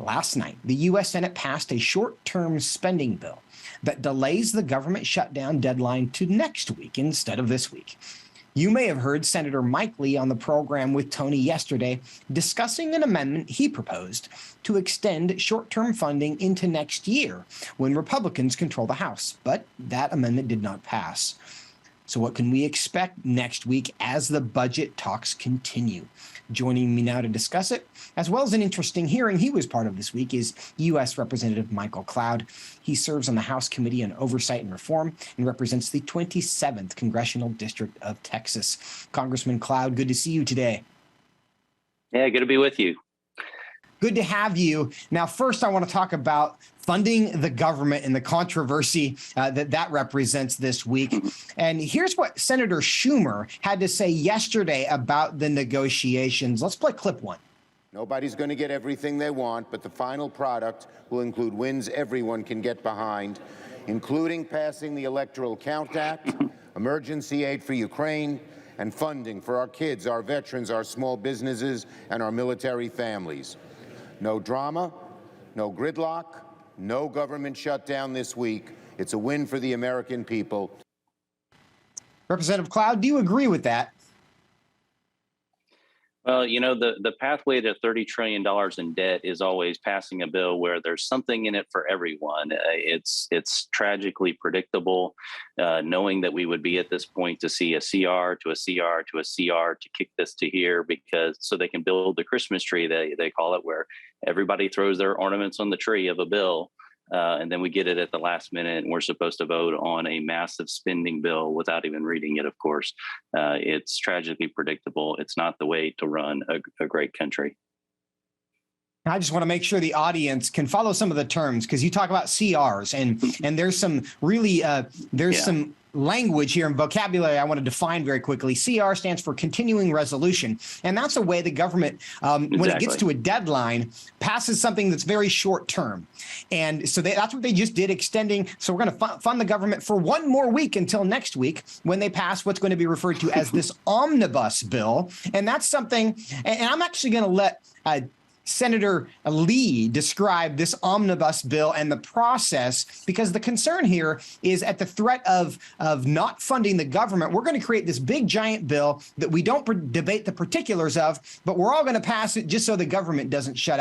Last night, the U.S. Senate passed a short-term spending bill that delays the government shutdown deadline to next week instead of this week. You may have heard Senator Mike Lee on the program with Tony yesterday discussing an amendment he proposed to extend short-term funding into next year when Republicans control the House, but that amendment did not pass. So what can we expect next week as the budget talks continue? Joining me now to discuss it, as well as an interesting hearing he was part of this week, is U.S. Representative Michael Cloud. He serves on the House Committee on Oversight and Reform and represents the 27th Congressional District of Texas. Congressman Cloud, good to see you today. Yeah, good to be with you. Good to have you. Now, first, I want to talk about funding the government and the controversy that represents this week. And here's what Senator Schumer had to say yesterday about the negotiations. Let's play clip one. Nobody's going to get everything they want, but the final product will include wins everyone can get behind, including passing the Electoral Count Act, emergency aid for Ukraine, and funding for our kids, our veterans, our small businesses, and our military families. No drama, no gridlock, no government shutdown this week. It's a win for the American people. Representative Cloud, do you agree with that? Well, you know, the pathway to $30 trillion in debt is always passing a bill where there's something in it for everyone. It's tragically predictable, knowing that we would be at this point to see a CR to a CR to a CR to kick this to here, because so they can build the Christmas tree, they call it, where everybody throws their ornaments on the tree of a bill. And then we get it at the last minute, and we're supposed to vote on a massive spending bill without even reading it, of course. It's tragically predictable. It's not the way to run a great country. I just want to make sure the audience can follow some of the terms, because you talk about CRs and there's some really some language here and vocabulary I want to define very quickly. CR stands for continuing resolution. And that's a way the government, when it gets to a deadline, passes something that's very short term. And so that's what they just did, extending. So we're going to fund the government for one more week until next week when they pass what's going to be referred to as this omnibus bill. And that's something, and I'm actually going to let Senator Lee described this omnibus bill and the process, because the concern here is at the threat of not funding the government, we're going to create this big giant bill that we don't debate the particulars of, but we're all going to pass it just so the government doesn't shut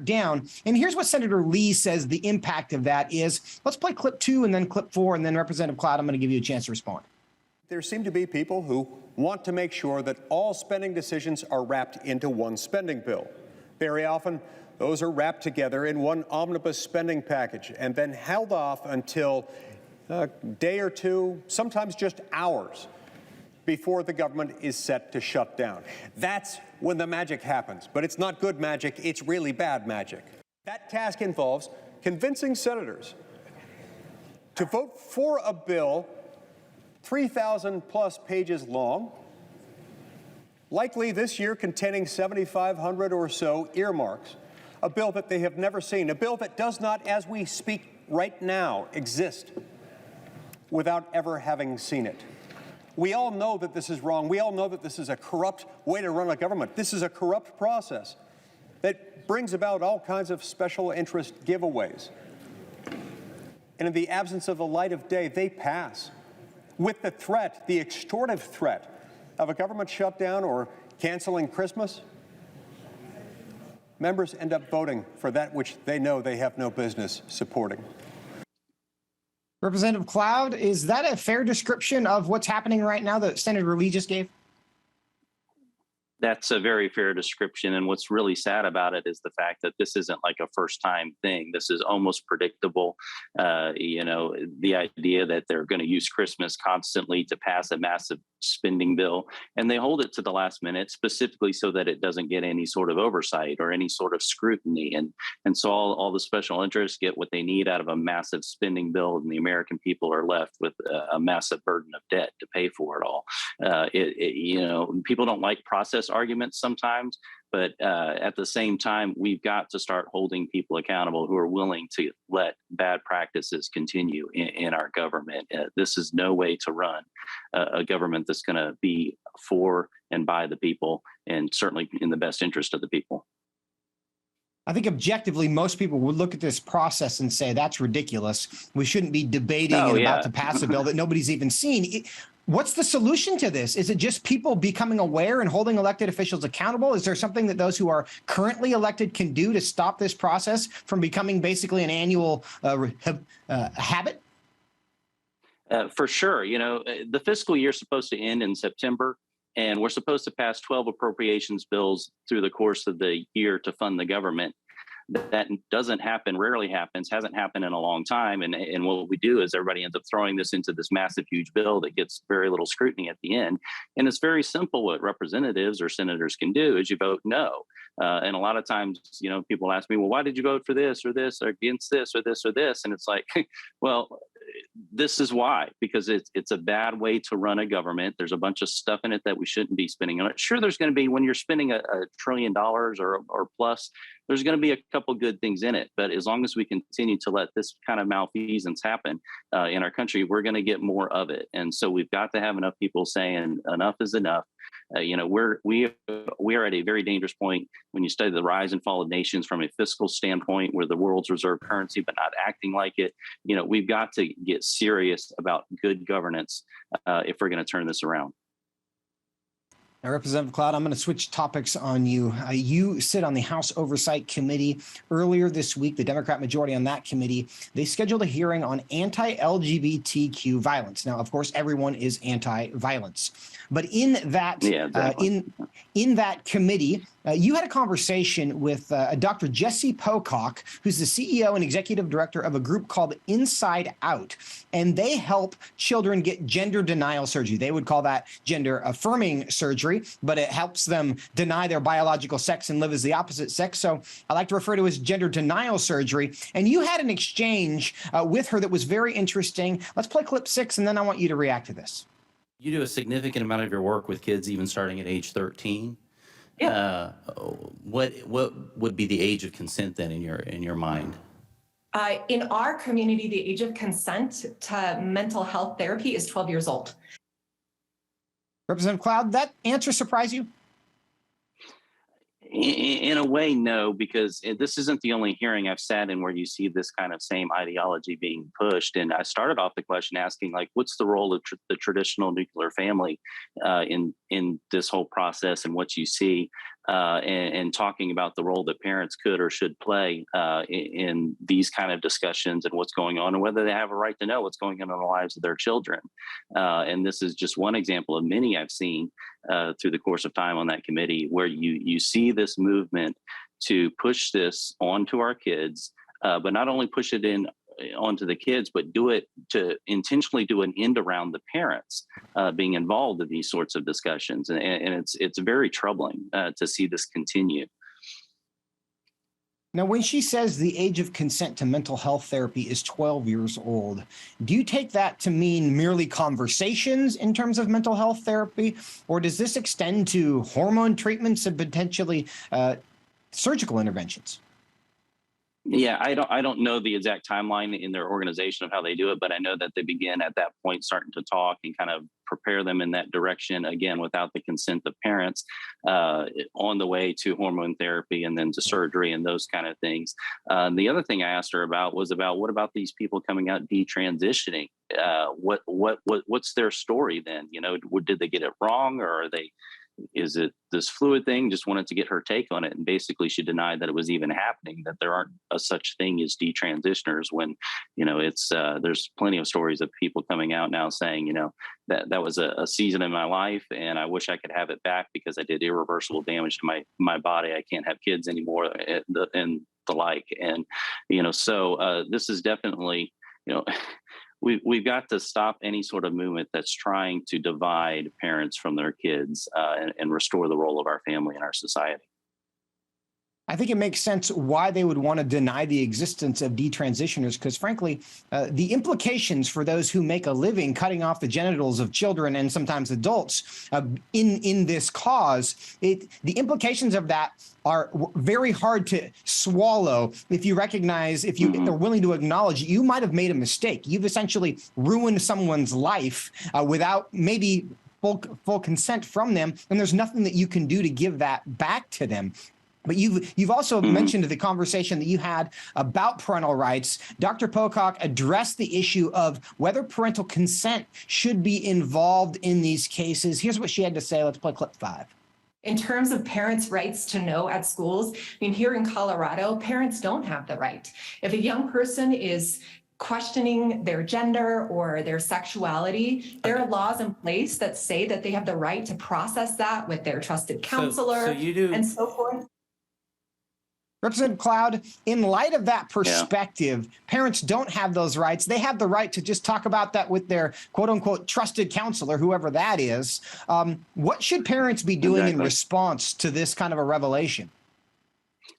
down. And here's what Senator Lee says the impact of that is. Let's play clip 2 and then clip 4, and then Representative Cloud, I'm going to give you a chance to respond. There seem to be people who want to make sure that all spending decisions are wrapped into one spending bill. Very often, those are wrapped together in one omnibus spending package and then held off until a day or two, sometimes just hours, before the government is set to shut down. That's when the magic happens. But it's not good magic, it's really bad magic. That task involves convincing senators to vote for a bill 3,000 plus pages long, likely this year containing 7,500 or so earmarks, a bill that they have never seen, a bill that does not, as we speak right now, exist without ever having seen it. We all know that this is wrong. We all know that this is a corrupt way to run a government. This is a corrupt process that brings about all kinds of special interest giveaways. And in the absence of the light of day, they pass with the threat, the extortive threat, of a government shutdown or canceling Christmas. Members end up voting for that which they know they have no business supporting. Representative Cloud, is that a fair description of what's happening right now that Senator Lee just gave? That's a very fair description. And what's really sad about it is the fact that this isn't like a first time thing. This is almost predictable. You know, the idea that they're going to use Christmas constantly to pass a massive spending bill, and they hold it to the last minute specifically so that it doesn't get any sort of oversight or any sort of scrutiny. And so all the special interests get what they need out of a massive spending bill, and the American people are left with a massive burden of debt to pay for it all. You know, people don't like process arguments sometimes, but at the same time, we've got to start holding people accountable who are willing to let bad practices continue in our government. This is no way to run a government that's going to be for and by the people, and certainly in the best interest of the people. I think objectively, most people would look at this process and say, that's ridiculous. We shouldn't be debating and about to pass a bill that nobody's even seen. What's the solution to this? Is it just people becoming aware and holding elected officials accountable? Is there something that those who are currently elected can do to stop this process from becoming basically an annual habit? For sure. You know, the fiscal year is supposed to end in September, and we're supposed to pass 12 appropriations bills through the course of the year to fund the government. That doesn't happen, rarely happens, hasn't happened in a long time. And what we do is everybody ends up throwing this into this massive, huge bill that gets very little scrutiny at the end. And it's very simple. What representatives or senators can do is you vote no. And a lot of times, you know, people ask me, well, why did you vote for this or against this or this or this? And it's like, well, this is why, because it's a bad way to run a government. There's a bunch of stuff in it that we shouldn't be spending on it. Sure, there's going to be, when you're spending $1 trillion or plus, there's going to be a couple good things in it. But as long as we continue to let this kind of malfeasance happen in our country, we're going to get more of it. And so we've got to have enough people saying enough is enough. You know, we are at a very dangerous point when you study the rise and fall of nations from a fiscal standpoint. We're the world's reserve currency, but not acting like it. You know, we've got to get serious about good governance if we're going to turn this around. Now, Representative Cloud, I'm going to switch topics on you. You sit on the House Oversight Committee. Earlier this week, the Democrat majority on that committee, they scheduled a hearing on anti-LGBTQ violence. Now, of course, everyone is anti-violence. But in that in that committee, you had a conversation with Dr. Jesse Pocock, who's the CEO and executive director of a group called Inside Out, and they help children get gender denial surgery. They would call that gender affirming surgery, but it helps them deny their biological sex and live as the opposite sex. So I like to refer to it as gender denial surgery. And you had an exchange with her that was very interesting. Let's play clip 6, and then I want you to react to this. You do a significant amount of your work with kids even starting at age 13. Yeah. What would be the age of consent then in your mind? In our community, the age of consent to mental health therapy is 12 years old. Representative Cloud, that answer surprise you? In a way, no, because this isn't the only hearing I've sat in where you see this kind of same ideology being pushed. And I started off the question asking, like, what's the role of the traditional nuclear family in this whole process and what you see, and talking about the role that parents could or should play in these kind of discussions and what's going on and whether they have a right to know what's going on in the lives of their children. And this is just one example of many I've seen through the course of time on that committee, where you see this movement to push this onto our kids, but not only push it onto the kids, but do it to intentionally do an end around the parents being involved in these sorts of discussions. And it's very troubling to see this continue. Now, when she says the age of consent to mental health therapy is 12 years old, do you take that to mean merely conversations in terms of mental health therapy, or does this extend to hormone treatments and potentially surgical interventions? Yeah, I don't know the exact timeline in their organization of how they do it, but I know that they begin at that point starting to talk and kind of prepare them in that direction, again, without the consent of parents, on the way to hormone therapy and then to surgery and those kind of things. The other thing I asked her about was what about these people coming out detransitioning? What's their story then? You know, did they get it wrong, or is it this fluid thing? Just wanted to get her take on it. And basically she denied that it was even happening, that there aren't a such thing as detransitioners, when, you know, it's there's plenty of stories of people coming out now saying, you know, that was a season in my life and I wish I could have it back because I did irreversible damage to my body. I can't have kids anymore and the like. And, you know, so this is definitely, you know, we've got to stop any sort of movement that's trying to divide parents from their kids and restore the role of our family in our society. I think it makes sense why they would want to deny the existence of detransitioners, because frankly, the implications for those who make a living cutting off the genitals of children and sometimes adults in this cause, the implications of that are very hard to swallow if you recognize, if they're willing to acknowledge you might have made a mistake. You've essentially ruined someone's life without maybe full consent from them, and there's nothing that you can do to give that back to them. But you've also mentioned the conversation that you had about parental rights. Dr. Pocock addressed the issue of whether parental consent should be involved in these cases. Here's what she had to say. Let's play clip 5. In terms of parents' rights to know at schools, I mean, here in Colorado, parents don't have the right. If a young person is questioning their gender or their sexuality, there are laws in place that say that they have the right to process that with their trusted counselor and so forth. Representative Cloud, in light of that perspective, parents don't have those rights. They have the right to just talk about that with their quote unquote trusted counselor, whoever that is. What should parents be doing in response to this kind of a revelation?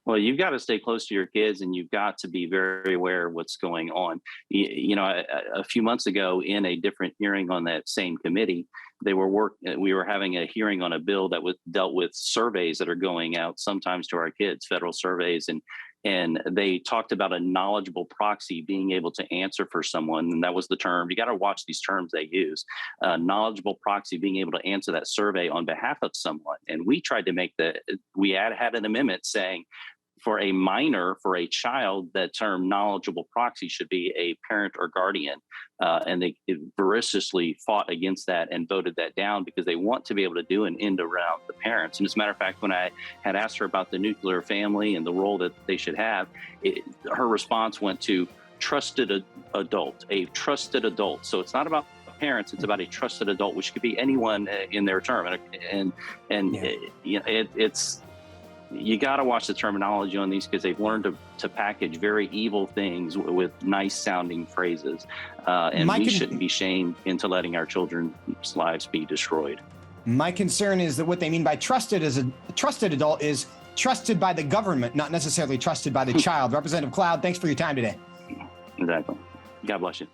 Well, you've got to stay close to your kids, and you've got to be very aware of what's going on. You know, a few months ago in a different hearing on that same committee, we were having a hearing on a bill that dealt with surveys that are going out sometimes to our kids, federal surveys, and they talked about a knowledgeable proxy being able to answer for someone. And that was the term. You got to watch these terms they use. Knowledgeable proxy being able to answer that survey on behalf of someone. And we tried to we had an amendment saying for a minor, for a child, that term knowledgeable proxy should be a parent or guardian. And they voraciously fought against that and voted that down because they want to be able to do an end around the parents. And as a matter of fact, when I had asked her about the nuclear family and the role that they should have, her response went to trusted adult, a trusted adult. So it's not about parents, it's about a trusted adult, which could be anyone in their term. It's you got to watch the terminology on these because they've learned to package very evil things with nice sounding phrases. And we shouldn't be shamed into letting our children's lives be destroyed. My concern is that what they mean by trusted as a trusted adult is trusted by the government, not necessarily trusted by the child. Representative Cloud, thanks for your time today. Exactly. God bless you.